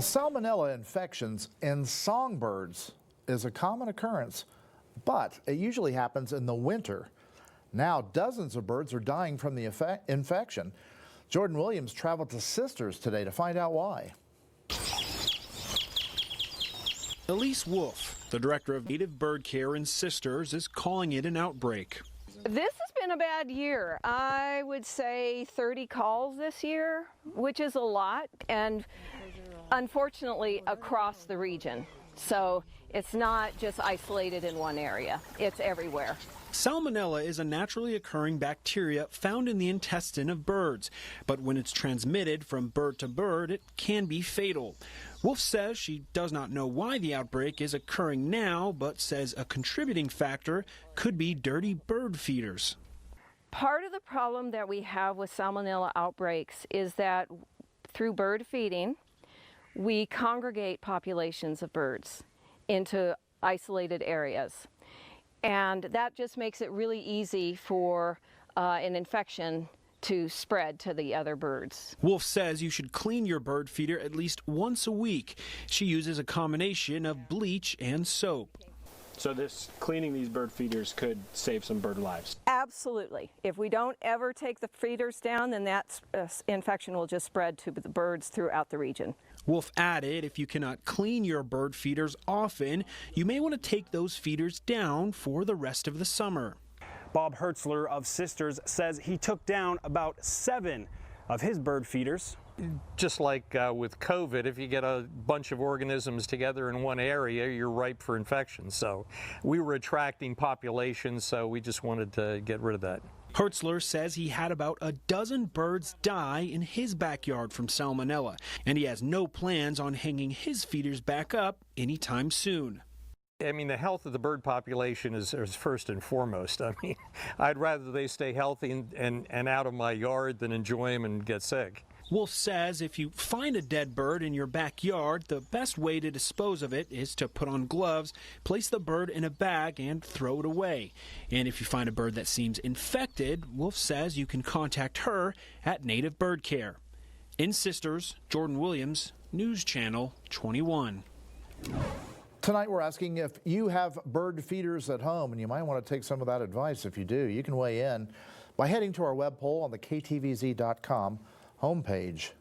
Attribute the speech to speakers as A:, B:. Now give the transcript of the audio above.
A: Salmonella infections in songbirds is a common occurrence, but it usually happens in the winter. Now dozens of birds are dying from the infection. Jordan Williams traveled to Sisters today to find out why.
B: Elise Wolf, the director of native bird care in Sisters, is calling it an outbreak.
C: This has been a bad year. I would say 30 calls this year, which is a lot, and unfortunately across the region. So it's not just isolated in one area, it's everywhere.
B: Salmonella is a naturally occurring bacteria found in the intestine of birds, but when it's transmitted from bird to bird, it can be fatal. Wolf says she does not know why the outbreak is occurring now, but says a contributing factor could be dirty bird feeders.
C: Part of the problem that we have with salmonella outbreaks is that through bird feeding, we congregate populations of birds into isolated areas. And that just makes it really easy for an infection to spread to the other birds.
B: Wolf says you should clean your bird feeder at least once a week. She uses a combination of bleach and soap.
D: So cleaning these bird feeders could save some bird lives?
C: Absolutely. If we don't ever take the feeders down, then that infection will just spread to the birds throughout the region.
B: Wolf added, if you cannot clean your bird feeders often, you may want to take those feeders down for the rest of the summer.
D: Bob Hertzler of Sisters says he took down about 7 of his bird feeders.
E: Just like with COVID, if you get a bunch of organisms together in one area, you're ripe for infection. So we were attracting populations, so we just wanted to get rid of that.
B: Hertzler says he had about a dozen birds die in his backyard from salmonella, and he has no plans on hanging his feeders back up anytime soon.
E: I mean, the health of the bird population is first and foremost. I mean, I'd rather they stay healthy and out of my yard than enjoy them and get sick.
B: Wolf says if you find a dead bird in your backyard, the best way to dispose of it is to put on gloves, place the bird in a bag, and throw it away. And if you find a bird that seems infected, Wolf says you can contact her at Native Bird Care. In Sisters, Jordan Williams, News Channel 21.
A: Tonight we're asking if you have bird feeders at home, and you might want to take some of that advice. If you do, you can weigh in by heading to our web poll on the KTVZ.com homepage.